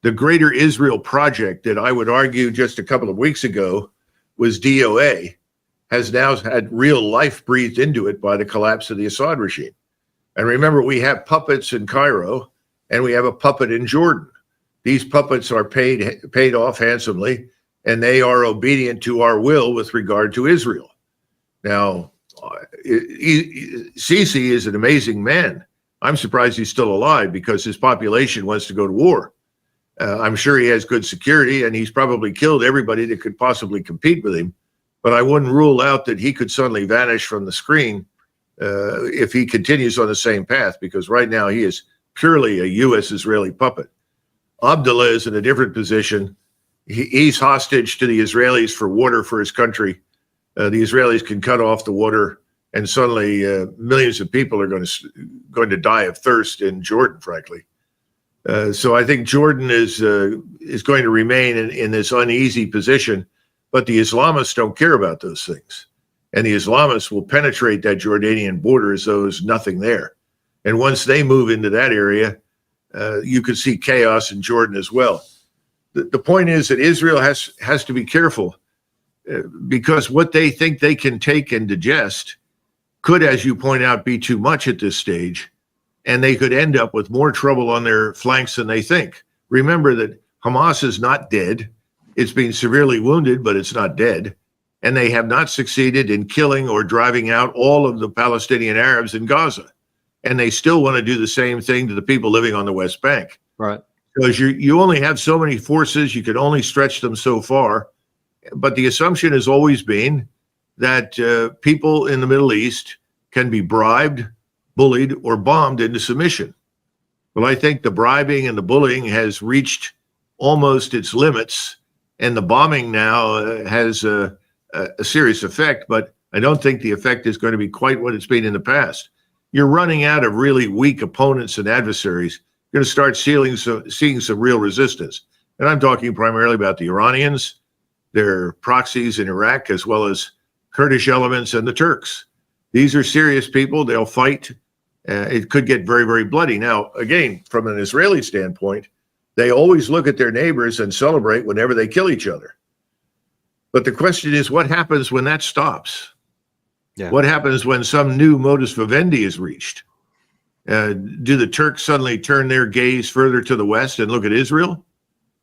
The Greater Israel Project that I would argue just a couple of weeks ago was DOA has now had real life breathed into it by the collapse of the Assad regime. And remember, we have puppets in Cairo and we have a puppet in Jordan. These puppets are paid off handsomely, and they are obedient to our will with regard to Israel. Now, Sisi is an amazing man. I'm surprised he's still alive because his population wants to go to war. I'm sure he has good security, and he's probably killed everybody that could possibly compete with him. But I wouldn't rule out that he could suddenly vanish from the screen if he continues on the same path, because right now he is purely a U.S.-Israeli puppet. Abdullah is in a different position. He's hostage to the Israelis for water for his country. The Israelis can cut off the water, and suddenly millions of people are going to die of thirst in Jordan, frankly. So I think Jordan is going to remain in this uneasy position, but the Islamists don't care about those things. And the Islamists will penetrate that Jordanian border as though there's nothing there. And once they move into that area, you could see chaos in Jordan as well. The point is that Israel has to be careful because what they think they can take and digest could, as you point out, be too much at this stage, and they could end up with more trouble on their flanks than they think. Remember that Hamas is not dead. It's been severely wounded, but it's not dead. And they have not succeeded in killing or driving out all of the Palestinian Arabs in Gaza. And they still want to do the same thing to the people living on the West Bank. Right. Because you only have so many forces, you can only stretch them so far. But the assumption has always been that people in the Middle East can be bribed, bullied, or bombed into submission. Well, I think the bribing and the bullying has reached almost its limits, and the bombing now has a serious effect, but I don't think the effect is going to be quite what it's been in the past. You're running out of really weak opponents and adversaries. You're going to start seeing some real resistance. And I'm talking primarily about the Iranians, their proxies in Iraq, as well as Kurdish elements and the Turks. These are serious people. They'll fight. It could get very, very bloody. Now, again, from an Israeli standpoint, they always look at their neighbors and celebrate whenever they kill each other. But the question is, what happens when that stops? Yeah. What happens when some new modus vivendi is reached? Do the Turks suddenly turn their gaze further to the west and look at Israel?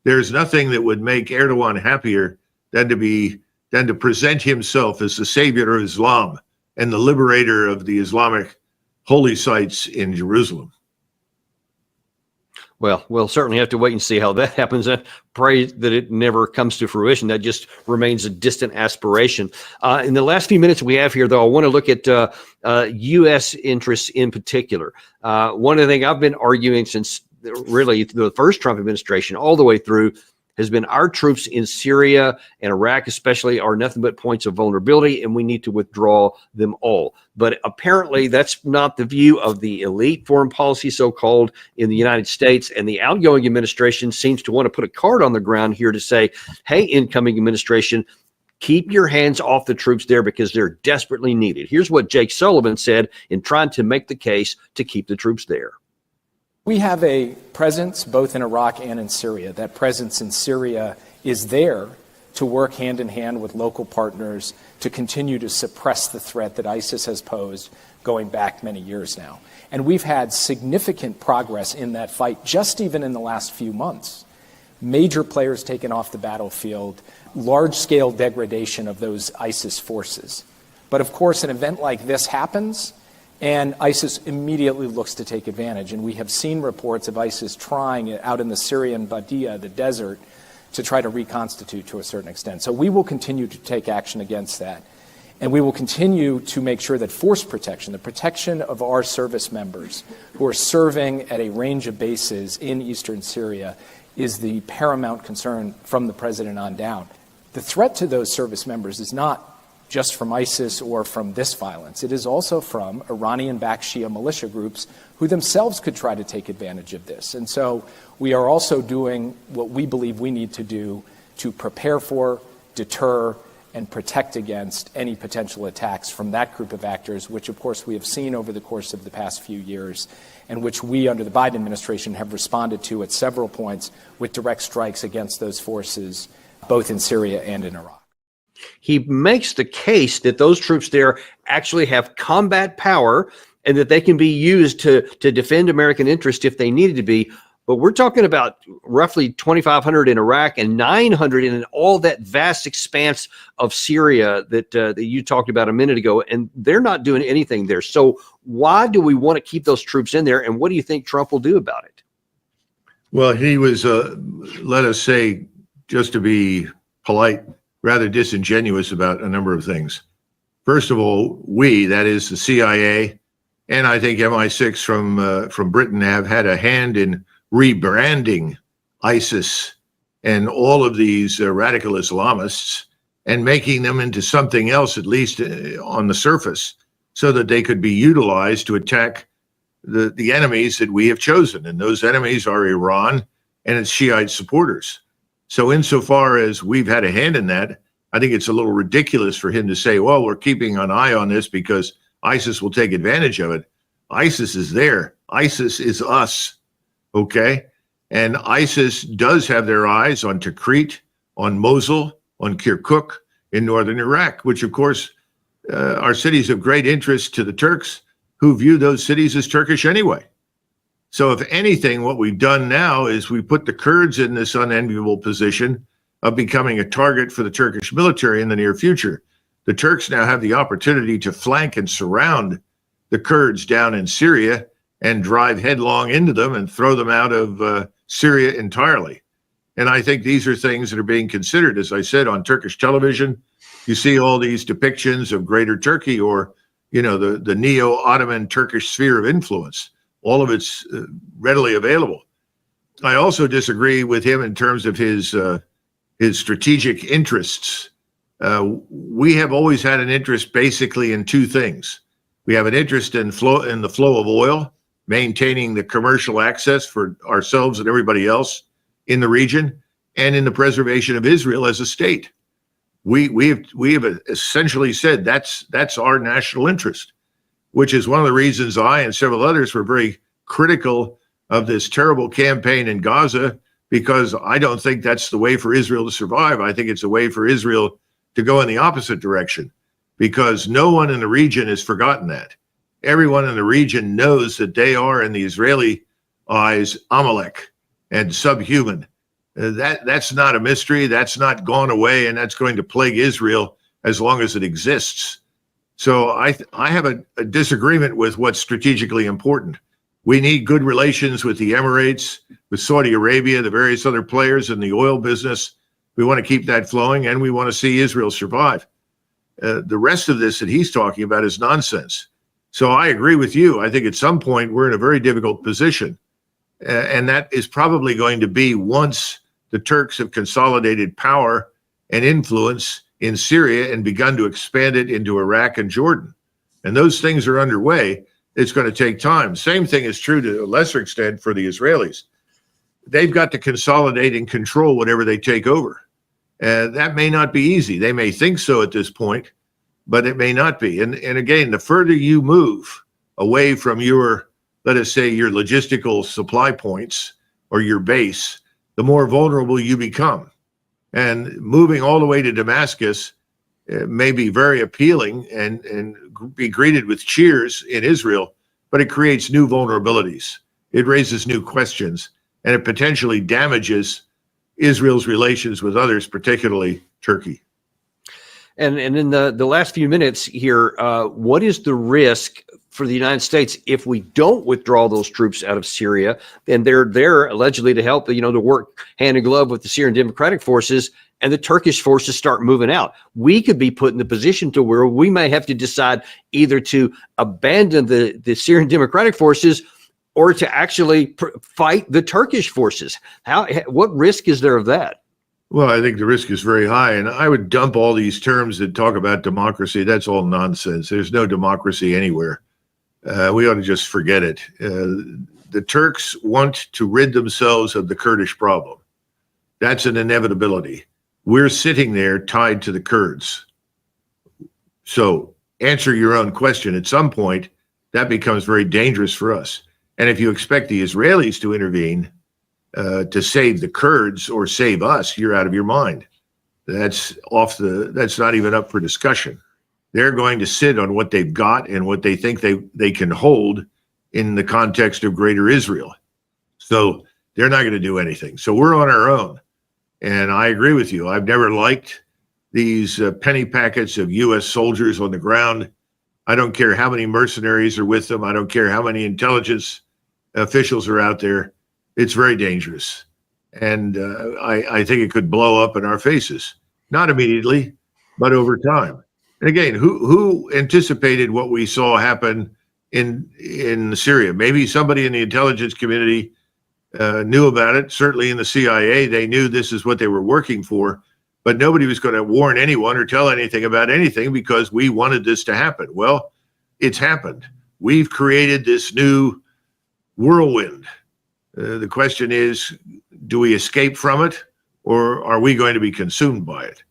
There's nothing that would make Erdogan happier than to present himself as the savior of Islam and the liberator of the Islamic holy sites in Jerusalem. Well, we'll certainly have to wait and see how that happens. I pray that it never comes to fruition. That just remains a distant aspiration. In the last few minutes we have here, though, I want to look at U.S. interests in particular. One of the things I've been arguing since really the first Trump administration all the way through has been our troops in Syria and Iraq especially are nothing but points of vulnerability, and we need to withdraw them all. But apparently that's not the view of the elite foreign policy, so-called, in the United States. And the outgoing administration seems to want to put a card on the ground here to say, hey, incoming administration, keep your hands off the troops there because they're desperately needed. Here's what Jake Sullivan said in trying to make the case to keep the troops there. We have a presence both in Iraq and in Syria. That presence in Syria is there to work hand in hand with local partners to continue to suppress the threat that ISIS has posed going back many years now. And we've had significant progress in that fight just even in the last few months. Major players taken off the battlefield, large-scale degradation of those ISIS forces. But of course, an event like this happens, and ISIS immediately looks to take advantage. And we have seen reports of ISIS trying out in the Syrian Badia, the desert, to try to reconstitute to a certain extent. So we will continue to take action against that. And we will continue to make sure that force protection, the protection of our service members who are serving at a range of bases in eastern Syria, is the paramount concern from the president on down. The threat to those service members is not just from ISIS or from this violence. It is also from Iranian-backed Shia militia groups who themselves could try to take advantage of this. And so we are also doing what we believe we need to do to prepare for, deter, and protect against any potential attacks from that group of actors, which of course we have seen over the course of the past few years, and which we under the Biden administration have responded to at several points with direct strikes against those forces, both in Syria and in Iraq. He makes the case that those troops there actually have combat power and that they can be used to defend American interests if they needed to be. But we're talking about roughly 2,500 in Iraq and 900 in all that vast expanse of Syria that you talked about a minute ago, and they're not doing anything there. So why do we want to keep those troops in there, and what do you think Trump will do about it? Well, he was, let us say, just to be polite, rather disingenuous about a number of things. First of all, we, that is the CIA, and I think MI6 from Britain have had a hand in rebranding ISIS and all of these radical Islamists and making them into something else, at least on the surface, so that they could be utilized to attack the enemies that we have chosen. And those enemies are Iran and its Shiite supporters. So insofar as we've had a hand in that, I think it's a little ridiculous for him to say, well, we're keeping an eye on this because ISIS will take advantage of it. ISIS is there. ISIS is us. Okay. And ISIS does have their eyes on Tikrit, on Mosul, on Kirkuk in northern Iraq, which of course are cities of great interest to the Turks, who view those cities as Turkish anyway. So if anything, what we've done now is we put the Kurds in this unenviable position of becoming a target for the Turkish military in the near future. The Turks now have the opportunity to flank and surround the Kurds down in Syria and drive headlong into them and throw them out of Syria entirely. And I think these are things that are being considered. As I said, on Turkish television, you see all these depictions of Greater Turkey, or, you know, the neo-Ottoman Turkish sphere of influence. All of it's readily available. I also disagree with him in terms of his strategic interests. We have always had an interest basically in two things. We have an interest in the flow of oil, maintaining the commercial access for ourselves and everybody else in the region, and in the preservation of Israel as a state. We have essentially said that's our national interest, which is one of the reasons I and several others were very critical of this terrible campaign in Gaza, because I don't think that's the way for Israel to survive. I think it's a way for Israel to go in the opposite direction, because no one in the region has forgotten that. Everyone in the region knows that they are, in the Israeli eyes, Amalek and subhuman. That's not a mystery. That's not gone away, and that's going to plague Israel as long as it exists. So I have a disagreement with what's strategically important. We need good relations with the Emirates, with Saudi Arabia, the various other players in the oil business. We want to keep that flowing, and we want to see Israel survive. The rest of this that he's talking about is nonsense. So I agree with you. I think at some point we're in a very difficult position. And that is probably going to be once the Turks have consolidated power and influence in Syria and begun to expand it into Iraq and Jordan. And those things are underway. It's going to take time. Same thing is true to a lesser extent for the Israelis. They've got to consolidate and control whatever they take over. That may not be easy. They may think so at this point, but it may not be. And again, the further you move away from your, let us say, your logistical supply points or your base, the more vulnerable you become. And moving all the way to Damascus may be very appealing and be greeted with cheers in Israel, but it creates new vulnerabilities. It raises new questions, and it potentially damages Israel's relations with others, particularly Turkey. And in the last few minutes here, what is the risk for the United States if we don't withdraw those troops out of Syria? And they're there allegedly to help, to work hand in glove with the Syrian Democratic Forces, and the Turkish forces start moving out. We could be put in the position to where we may have to decide either to abandon the Syrian Democratic Forces or to actually fight the Turkish forces. What risk is there of that? Well, I think the risk is very high, and I would dump all these terms that talk about democracy. That's all nonsense. There's no democracy anywhere. We ought to just forget it. The Turks want to rid themselves of the Kurdish problem. That's an inevitability. we're sitting there tied to the Kurds. So answer your own question. At some point, that becomes very dangerous for us. And if you expect the Israelis to intervene to save the Kurds or save us, you're out of your mind. That's not even up for discussion. They're going to sit on what they've got and what they think they can hold in the context of greater Israel. So they're not going to do anything. So we're on our own. And I agree with you. I've never liked these penny packets of U.S. soldiers on the ground. I don't care how many mercenaries are with them. I don't care how many intelligence officials are out there. It's very dangerous. And I think it could blow up in our faces. Not immediately, but over time. And again, who anticipated what we saw happen in Syria? Maybe somebody in the intelligence community knew about it. Certainly in the CIA, they knew this is what they were working for, but nobody was going to warn anyone or tell anything about anything because we wanted this to happen. Well, it's happened. We've created this new whirlwind. The question is, do we escape from it, or are we going to be consumed by it?